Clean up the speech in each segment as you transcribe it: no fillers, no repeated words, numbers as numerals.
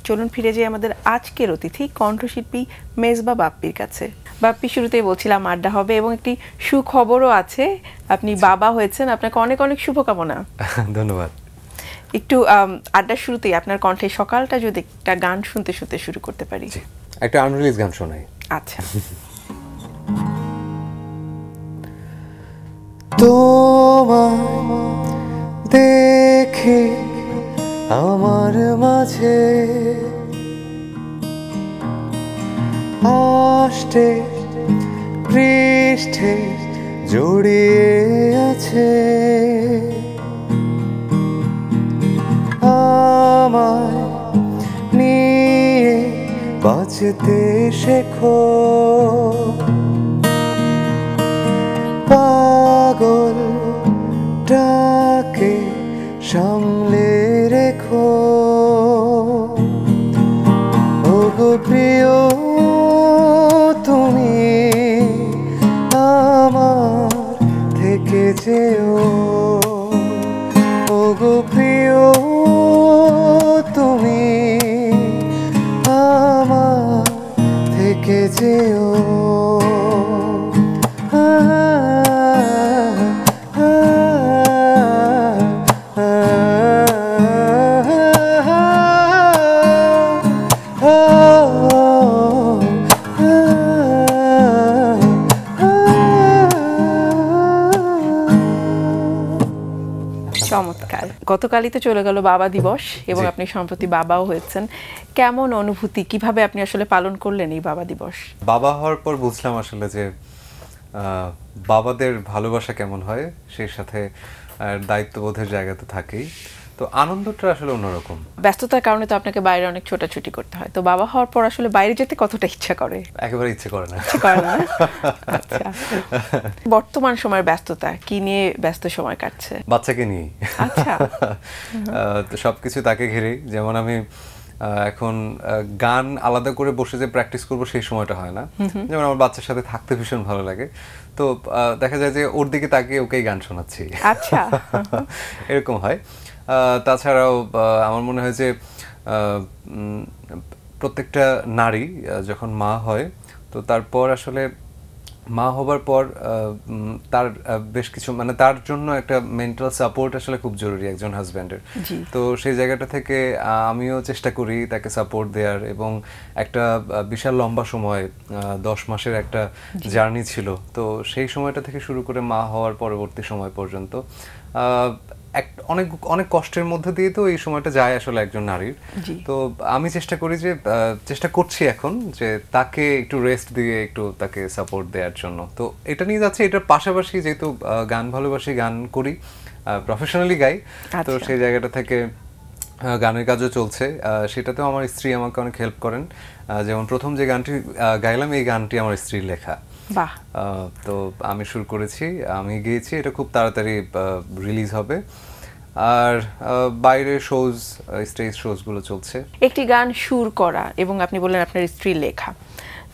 চলুন ফিরে যাই আমাদের আজকের অতিথি কণ্ঠশিল্পী মেজবা বাপ্পির কাছে। বাপ্পি, শুরুতেই বলছিলাম আড্ডা হবে এবং একটি সুখবরও আছে, আপনি বাবা হয়েছেন। আপনাকে অনেক অনেক শুভকামনা। ধন্যবাদ। একটু আড্ডার শুরুতেই আপনার কণ্ঠে সকালটা যদি একটা গান শুনতে শুনতে শুরু করতে পারি। একটা আনরিলিজ গান শোনাই। আচ্ছা। তোমায় দেখে আমার মাঝে আষ্টে পৃষ্ঠে জড়িয়ে আছে আমায় নিয়ে বাঁচতে শেখো পাগলটাকে সামলে রেখো ওগো প্রিয় তুমি আমার থেকে যেও ওগো প্রিয় তুমি আমার থেকে যেও চমৎকার। গতকালই তো চলে গেল বাবা দিবস এবং আপনি সম্প্রতি বাবাও হয়েছেন। কেমন অনুভূতি, কিভাবে আপনি আসলে পালন করলেন এই বাবা দিবস? বাবা হওয়ার পর বুঝলাম আসলে যে বাবাদের ভালোবাসা কেমন হয়, সেই সাথে দায়িত্ববোধের জায়গা তো থাকেই, তো আনন্দটা আসলে অন্যরকম। ব্যস্ততার কারণে তো আপনাকে বাইরে অনেক ছোটাছুটি করতে হয়, তো বাবা হওয়ার পর আসলে বাইরে যেতে কতটা ইচ্ছা করে? একেবারে ইচ্ছে করে না। আচ্ছা, বর্তমান সময়ের ব্যস্ততা কি নিয়ে ব্যস্ত সময় কাটছে? বাচ্চাকে নিয়ে। আচ্ছা। তো সবকিছু তাকে ঘিরেই। যেমন আমি এখন গান আলাদা করে বসে যে প্র্যাকটিস করব সেই সময়টা হয় না। যেমন আমার বাচ্চার সাথে থাকতে ভীষণ ভালো লাগে, তো দেখা যায় যে ওর দিকে তাকিয়ে ওকেই গান শোনাচ্ছি। আচ্ছা। এরকম হয়। তাছাড়াও আমার মনে হয় যে প্রত্যেকটা নারী যখন মা হয়, তো তারপর আসলে মা হবার পর তার বেশ কিছু মানে তার জন্য একটা মেন্টাল সাপোর্ট আসলে খুব জরুরি একজন হাজব্যান্ডের। তো সেই জায়গাটা থেকে আমিও চেষ্টা করি তাকে সাপোর্ট দেওয়ার, এবং একটা বিশাল লম্বা সময় 10 মাসের একটা জার্নি ছিল, তো সেই সময়টা থেকে শুরু করে মা হওয়ার পরবর্তী সময় পর্যন্ত অনেক অনেক কষ্টের মধ্যে দিয়ে তো এই সময়টা যায় আসলে একজন নারীর। তো আমি চেষ্টা করি যে চেষ্টা করছি এখন যে তাকে একটু রেস্ট দিয়ে একটু তাকে সাপোর্ট দেওয়ার জন্য। তো এটা নিয়ে যাচ্ছে, এটার পাশাপাশি যেহেতু গান ভালোবাসি, গান করি, প্রফেশনালি গাই, তো সেই জায়গাটা থেকে গানের কাজও চলছে। সেটাতেও আমার স্ত্রী আমাকে অনেক হেল্প করেন। যেমন প্রথম যে গানটি গাইলাম, এই গানটি আমার স্ত্রীর লেখা। তো আমি শুরু করেছি, আমি গেয়েছি, এটা খুব তাড়াতাড়ি রিলিজ হবে। আর বাইরে শোজ, স্টেজ শোজগুলো চলছে। একটি গান সুর করা এবং আপনি বললেন আপনার স্ত্রীর লেখা,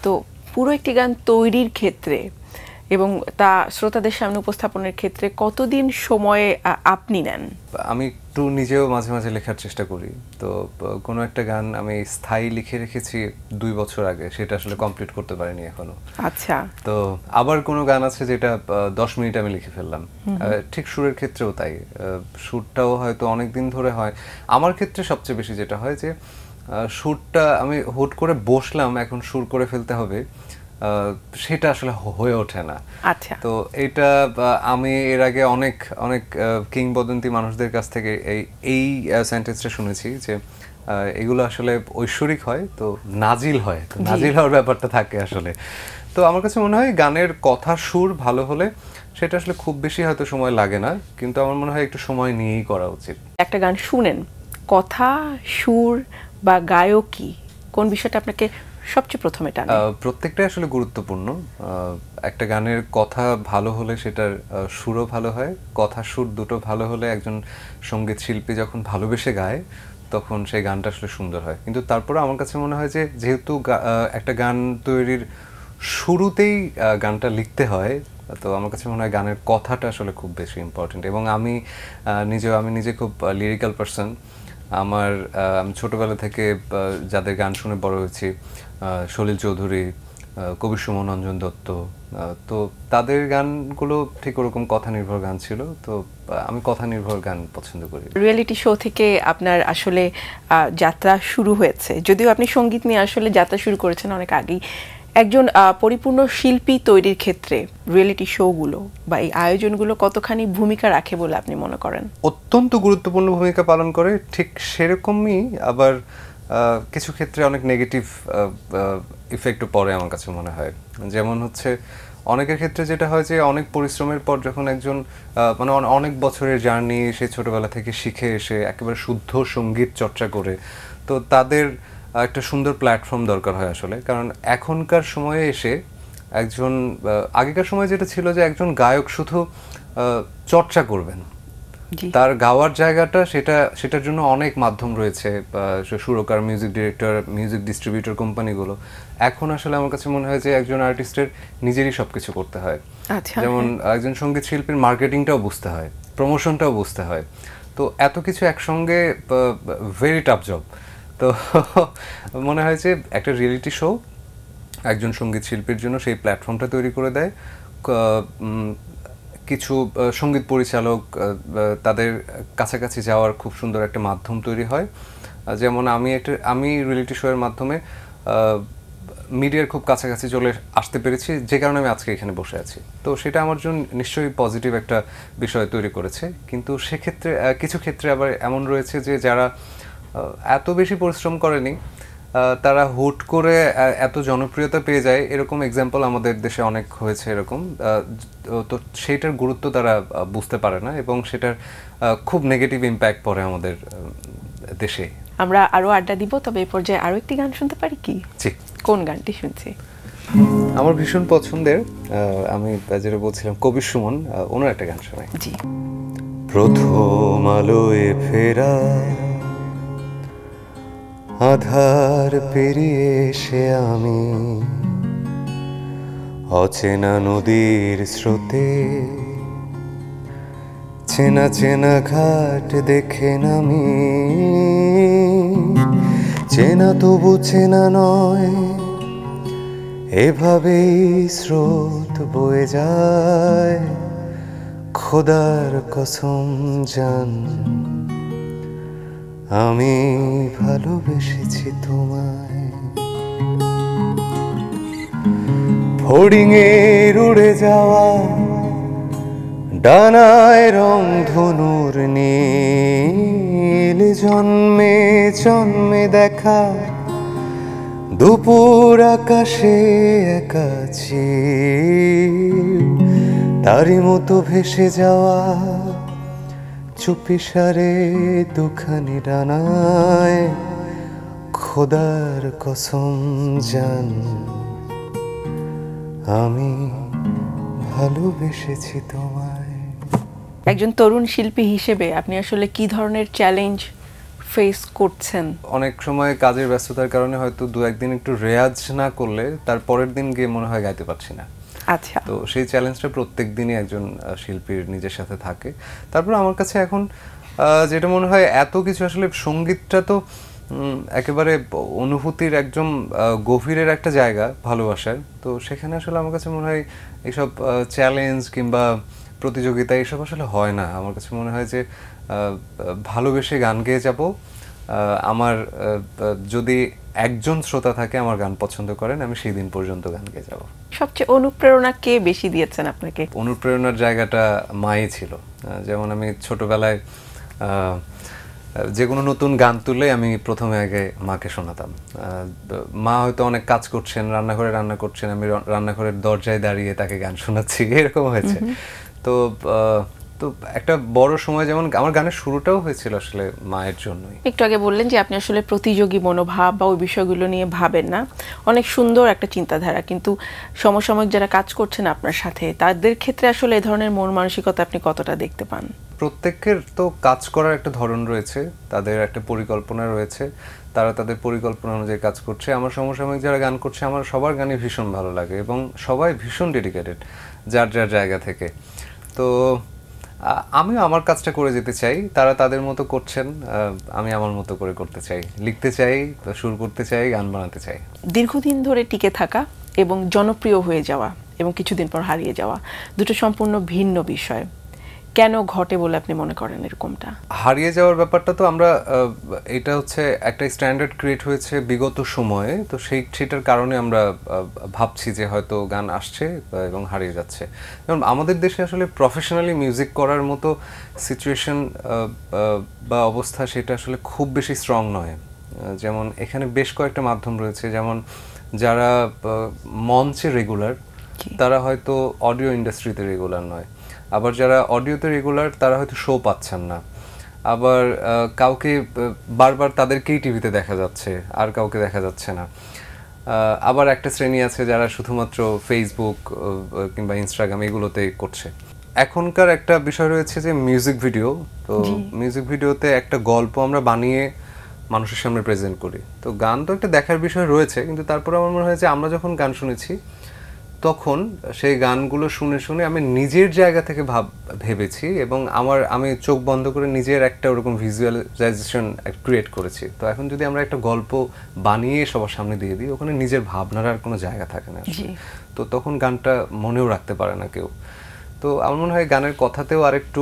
তো পুরো একটি গান তৈরির ক্ষেত্রে এবং তা শ্রোতাদের সামনে উপস্থাপনের ক্ষেত্রে কতদিন সময় আপনি নেন? আমি একটু নিজেও মাঝে মাঝে লেখার চেষ্টা করি। তো কোনো একটা গান আমি স্থায়ী লিখে রেখেছি 2 বছর আগে, সেটা আসলে কমপ্লিট করতে পারিনি এখনো। আচ্ছা। তো আবার কোনো গান আছে যেটা 10 মিনিট আমি লিখে ফেললাম। ঠিক সুরের ক্ষেত্রেও তাই, সুরটাও হয়তো অনেক দিন ধরে হয়। আমার ক্ষেত্রে সবচেয়ে বেশি যেটা হয় যে সুরটা আমি হুট করে বসলাম এখন সুর করে ফেলতে হবে, সেটা আসলে হয়ে ওঠে না। আচ্ছা। তো এটা আমি এর আগে অনেক অনেক কিংবদন্তি মানুষদের কাছ থেকে এই সেন্টেন্সটা শুনেছি যে এগুলো আসলে ঐশ্বরিক হয়, তো নাজিল হয়, তো নাজিল হওয়ার ব্যাপারটা থাকে আসলে। তো আমার কাছে মনে হয় গানের কথা সুর ভালো হলে সেটা আসলে খুব বেশি হয়তো সময় লাগে না, কিন্তু আমার মনে হয় একটু সময় নিয়েই করা উচিত। একটা গান শুনেন, কথা, সুর বা গায়কী, কোন বিষয়টা আপনাকে সবচেয়ে প্রথমে টানে? প্রত্যেকটাই আসলে গুরুত্বপূর্ণ। একটা গানের কথা ভালো হলে সেটার সুরও ভালো হয়, কথা সুর দুটো ভালো হলে একজন সঙ্গীত শিল্পী যখন ভালোবেসে গায় তখন সেই গানটা আসলে সুন্দর হয়। কিন্তু তারপরে আমার কাছে মনে হয় যে যেহেতু একটা গান তৈরির শুরুতেই গানটা লিখতে হয়, তো আমার কাছে মনে হয় গানের কথাটা আসলে খুব বেশি ইম্পর্টেন্ট। এবং আমি নিজে খুব লিরিক্যাল পারসন, আমি ছোটবেলা থেকে যাদের গান শুনে বড় হয়েছি, সলিল চৌধুরী, কবির সুমন, অঞ্জন দত্ত, তো তাদের গানগুলো ঠিক ওরকম কথা নির্ভর গান ছিল। তো আমি কথা নির্ভর গান পছন্দ করি। রিয়েলিটি শো থেকে আপনার আসলে যাত্রা শুরু হয়েছে, যদিও আপনি সঙ্গীত নিয়ে আসলে যাত্রা শুরু করেছেন অনেক আগেই। একজন পরিপূর্ণ শিল্পী তৈরির ক্ষেত্রে রিয়েলিটি শোগুলো বা এই আয়োজনগুলো কতখানি ভূমিকা রাখে বলে আপনি মনে করেন? অত্যন্ত গুরুত্বপূর্ণ ভূমিকা পালন করে, ঠিক সেরকমই আবার কিছু ক্ষেত্রে অনেক নেগেটিভ ইফেক্টও পড়ে আমার কাছে মনে হয়। যেমন হচ্ছে অনেকের ক্ষেত্রে যেটা হয় যে অনেক পরিশ্রমের পর যখন একজন মানে অনেক বছরের জার্নি, সে ছোটবেলা থেকে শিখে এসে একেবারে শুদ্ধ সঙ্গীত চর্চা করে, তো তাদের একটা সুন্দর প্ল্যাটফর্ম দরকার হয় আসলে। কারণ এখনকার সময়ে এসে একজন, আগেকার সময় যেটা ছিল যে একজন গায়ক শুধু চর্চা করবেন, তার গাওয়ার জায়গাটা সেটার জন্য অনেক মাধ্যম রয়েছে, সুরকার, মিউজিক ডিরেক্টর, মিউজিক ডিস্ট্রিবিউটর কোম্পানিগুলো। এখন আসলে আমার কাছে মনে হয় যে একজন আর্টিস্টের নিজেরই সবকিছু করতে হয়। যেমন একজন সঙ্গীত শিল্পীর মার্কেটিংটাও বুঝতে হয়, প্রমোশনটাও বুঝতে হয়। তো এত কিছু একসঙ্গে ভেরি টাফ জব। তো মনে হয় যে একটা রিয়েলিটি শো একজন সঙ্গীত শিল্পীর জন্য সেই প্ল্যাটফর্মটা তৈরি করে দেয়। কিছু সঙ্গীত পরিচালক তাদের কাছাকাছি যাওয়ার খুব সুন্দর একটা মাধ্যম তৈরি হয়। যেমন আমি রিয়েলিটি শো এর মাধ্যমে মিডিয়ার খুব কাছাকাছি চলে আসতে পেরেছি, যে কারণে আমি আজকে এখানে বসে আছি। তো সেটা আমার জন্য নিশ্চয়ই পজিটিভ একটা বিষয় তৈরি করেছে। কিন্তু সেক্ষেত্রে কিছু ক্ষেত্রে আবার এমন রয়েছে যে যারা এত বেশি পরিশ্রম করেনি, তারা হুট করে এত জনপ্রিয়তা পেয়ে যায়, এরকম এক্সাম্পল আমাদের দেশে অনেক হয়েছে এরকম। তো সেইটার গুরুত্ব তারা বুঝতে পারে না এবং সেটার খুব নেগেটিভ ইম্প্যাক্ট পড়ে আমাদের দেশে। আমরা আরো আড্ডা দিব, তবে এই পর্যায়ে আরো একটি গান শুনতে পারি কি? জি। কোন গানটি শুনছি? আমার ভীষণ পছন্দের, আমি যেটা বলছিলাম, কবির সুমন, ওনার একটা গান শোনাই। জি। প্রথম আলোয় ফেরা, আধার পেরিয়ে এসে আমি অচেনা নদীর স্রোতে চেনা চেনা ঘাট দেখে নামি, চেনা তবু চেনা নয়, এভাবেই স্রোত বয়ে যায়। খোদার কসম জান, আমি ভালোবেসেছি তোমায়। ফড়িংয়ের উড়ে যাওয়া ডানায় রং ধনুর নীল, জন্মে জন্মে দেখা দুপুর আকাশে একা চিল, তারই মতো ভেসে যাওয়া চুপিসারে দুখানি ডানায়। খোদার কসম জান, আমি ভালোবেসেছি তোমায়। একজন তরুণ শিল্পী হিসেবে আপনি আসলে কি ধরনের চ্যালেঞ্জ ফেস করছেন? অনেক সময় কাজের ব্যস্ততার কারণে হয়তো দু একদিন একটু রেয়াজ না করলে তার পরের দিন গিয়ে মনে হয় গাইতে পারছি না। আচ্ছা। তো সেই চ্যালেঞ্জটা প্রত্যেক দিনই একজন শিল্পীর নিজের সাথে থাকে। তারপর আমার কাছে এখন যেটা মনে হয়, এত কিছু আসলে, সঙ্গীতটা তো একেবারে অনুভূতির একদম গভীরের একটা জায়গা, ভালোবাসার। তো সেখানে আসলে আমার কাছে মনে হয় এইসব চ্যালেঞ্জ কিংবা প্রতিযোগিতা এসব আসলে হয় না। আমার কাছে মনে হয় যে ভালোবেসে গান গেয়ে যাব। আমার যদি একজন শ্রোতা থাকে আমার গান পছন্দ করেন, আমি সেই দিন পর্যন্ত গান গেয়ে যাব। সবচেয়ে অনুপ্রেরণা কে বেশি দিয়েছেন আপনাকে? অনুপ্রেরণার জায়গাটা মাই ছিল। যেমন আমি ছোটবেলায় যে কোনো নতুন গান তুললে আমি প্রথমে আগে মাকে শোনাতাম। মা হয়তো অনেক কাজ করছেন, রান্নাঘরে রান্না করছেন, আমি রান্নাঘরের দরজায় দাঁড়িয়ে তাকে গান শোনাচ্ছি, এরকম হয়েছে। তো একটা বড় সময়, যেমন আমার গানের শুরুটাও হয়েছিল আসলে মায়ের জন্যই। একটু আগে বললেন যে আপনি আসলে প্রতিযোগী মনোভাব বা ওই বিষয়গুলো নিয়ে ভাবেন না, অনেক সুন্দর একটা চিন্তাধারা, কিন্তু সমসাময়িক যারা কাজ করছেন আপনার সাথে, তাদের ক্ষেত্রে আসলে এই ধরনের মন মানসিকতা আপনি কতটা দেখতে পান? প্রত্যেকের তো কাজ করার একটা ধরন রয়েছে, তাদের একটা পরিকল্পনা রয়েছে, তারা তাদের পরিকল্পনা অনুযায়ী কাজ করছে। আমার সমসাময়িক যারা গান করছে, আমার সবার গানই ভীষণ ভালো লাগে এবং সবাই ভীষণ ডেডিকেটেড যার যার জায়গা থেকে। তো আমিও আমার কাজটা করে যেতে চাই, তারা তাদের মতো করছেন, আমি আমার মতো করে করতে চাই, লিখতে চাই, সুর করতে চাই, গান বানাতে চাই। দীর্ঘদিন ধরে টিকে থাকা এবং জনপ্রিয় হয়ে যাওয়া এবং কিছুদিন পর হারিয়ে যাওয়া দুটো সম্পূর্ণ ভিন্ন বিষয়। কেন ঘটে বলে আপনি মনে করেন এরকমটা? হারিয়ে যাওয়ার ব্যাপারটা তো আমরা এটা হচ্ছে একটা স্ট্যান্ডার্ড ক্রিয়েট হয়েছে বিগত সময়ে, তো সেটার কারণে আমরা ভাবছি যে হয়তো গান আসছে এবং হারিয়ে যাচ্ছে। যেমন আমাদের দেশে আসলে প্রফেশনালি মিউজিক করার মতো সিচুয়েশন বা অবস্থা সেটা আসলে খুব বেশি স্ট্রং নয়। যেমন এখানে বেশ কয়েকটা মাধ্যম রয়েছে, যেমন যারা মঞ্চে রেগুলার তারা হয়তো অডিও ইন্ডাস্ট্রিতে রেগুলার নয়, আবার যারা অডিওতে রেগুলার তারা হয়তো শো পাচ্ছেন না, আবার কাউকে বারবার তাদেরকেই টিভিতে দেখা যাচ্ছে আর কাউকে দেখা যাচ্ছে না। আবার একটা শ্রেণী আছে যারা শুধুমাত্র ফেসবুক কিংবা ইনস্টাগ্রাম এগুলোতে করছে। এখনকার একটা বিষয় রয়েছে যে মিউজিক ভিডিও, তো মিউজিক ভিডিওতে একটা গল্প আমরা বানিয়ে মানুষের সামনে প্রেজেন্ট করি। তো গান তো একটা দেখার বিষয় রয়েছে, কিন্তু তারপরে আমার মনে হয় যে আমরা যখন গান শুনেছি তখন সেই গানগুলো শুনে শুনে আমি নিজের জায়গা থেকে ভেবেছি এবং আমি চোখ বন্ধ করে নিজের একটা ওরকম ভিজুয়ালাইজেশন ক্রিয়েট করেছি। তো এখন যদি আমরা একটা গল্প বানিয়ে সবার সামনে দিয়ে দিই, ওখানে নিজের ভাবনার আর কোনো জায়গা থাকে না, তো তখন গানটা মনেও রাখতে পারে না কেউ। তো আমার মনে হয় গানের কথাতেও আরেকটু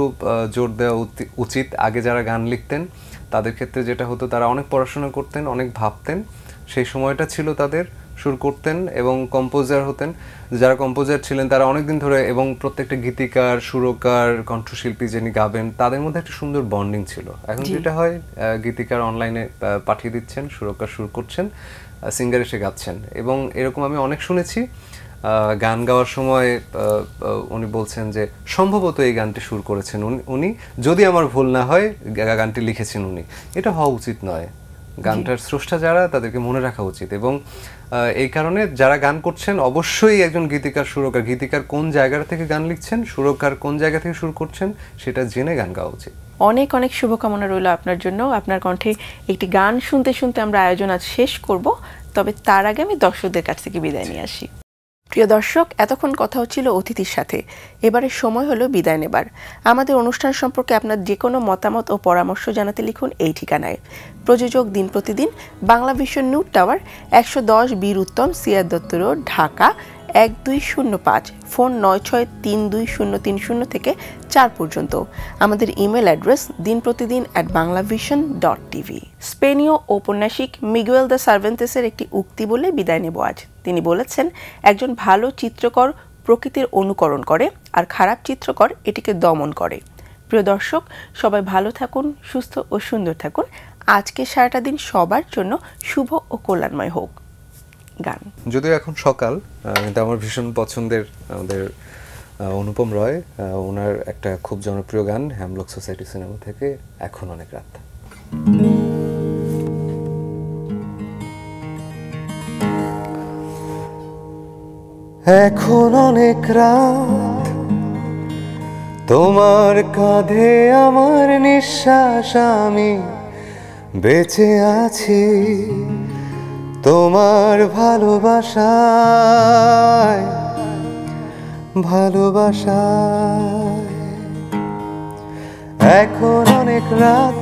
জোর দেওয়া উচিত। আগে যারা গান লিখতেন তাদের ক্ষেত্রে যেটা হতো, তারা অনেক পড়াশোনা করতেন, অনেক ভাবতেন, সেই সময়টা ছিল তাদের, সুর করতেন এবং কম্পোজার হতেন। যারা কম্পোজার ছিলেন তারা অনেকদিন ধরে, এবং প্রত্যেকটা গীতিকার, সুরকার, কণ্ঠশিল্পী যিনি গাবেন তাদের মধ্যে একটা সুন্দর বন্ডিং ছিল। এখন যেটা হয়, গীতিকার অনলাইনে পাঠিয়ে দিচ্ছেন, সুরকার সুর করছেন, সিঙ্গার এসে গাচ্ছেন। এবং এরকম আমি অনেক শুনেছি, গান গাওয়ার সময় উনি বলছেন যে সম্ভবত এই গানটি সুর করেছেন উনি, যদি আমার ভুল না হয় গানটি লিখেছেন উনি। এটা হওয়া উচিত নয়। গানটার স্রষ্টা যারা তাদেরকে মনে রাখা উচিত। এবং এই কারণে যারা গান করছেন অবশ্যই একজন গীতিকার, সুরকার, গীতিকার কোন জায়গা থেকে গান লিখছেন, সুরকার কোন জায়গা থেকে সুর করছেন সেটা জেনে গান গাওয়া উচিত। অনেক অনেক শুভকামনা রইল আপনার জন্য। আপনার কণ্ঠে একটি গান শুনতে শুনতে আমরা আয়োজন আজ শেষ করব, তবে তার আগে আমি দর্শকদের কাছ থেকে বিদায় নিয়ে আসি। প্রিয় দর্শক, এতক্ষণ কথা হচ্ছিল অতিথির সাথে, এবারে সময় হলো বিদায় নেবার। আমাদের অনুষ্ঠান সম্পর্কে আপনার যে কোনো মতামত ও পরামর্শ জানাতে লিখুন এই ঠিকানায়। প্রযোজক দিন প্রতিদিন, Bangla vision new tower, 110 Bir Uttam, CR Dutta road, Dhaka 1205, phone 96320330 থেকে 4 পর্যন্ত। আমাদের ইমেল অ্যাড্রেস dinprotidin@banglavision.tv। স্পেনীয় ঔপন্যাসিক মিগুয়েল দ্য সার্ভেন্তেসের একটি উক্তি বলে বিদায় নেব আজ। তিনি বলেছেন, একজন ভালো চিত্রকর প্রকৃতির অনুকরণ করে আর খারাপ চিত্রকর এটিকে দমন করে। প্রিয় দর্শক, সবাই ভালো থাকুন, সুস্থ ও সুন্দর থাকুন। আজকে সারাটা দিন সবার জন্য শুভ ও কল্যাণময় হোক। গান যদিও এখন সকাল, কিন্তু আমার ভীষণ পছন্দের আমাদের অনুপম রয়, ওনার একটা খুব জনপ্রিয় গান হ্যামলক সোসাইটি সিনেমা থেকে, এখন অনেক রাত। এখন অনেক রাত, তোমার কাঁধে আমার নিঃশ্বাস, আমি বেঁচে আছি তোমার ভালোবাসায়, ভালোবাসায়। এখন অনেক রাত,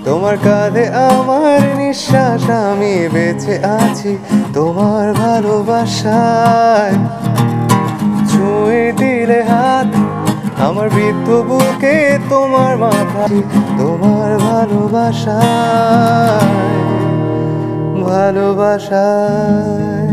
তোমার কাঁধে আমার নিঃশ্বাস, আমি বেঁচে আছি তোমার ভালোবাসায়। ছুঁয়ে দিলে হাত আমার বৃদ্ধ বুকে, তোমার মাথা, তোমার ভালোবাসায়, ভালোবাসায়।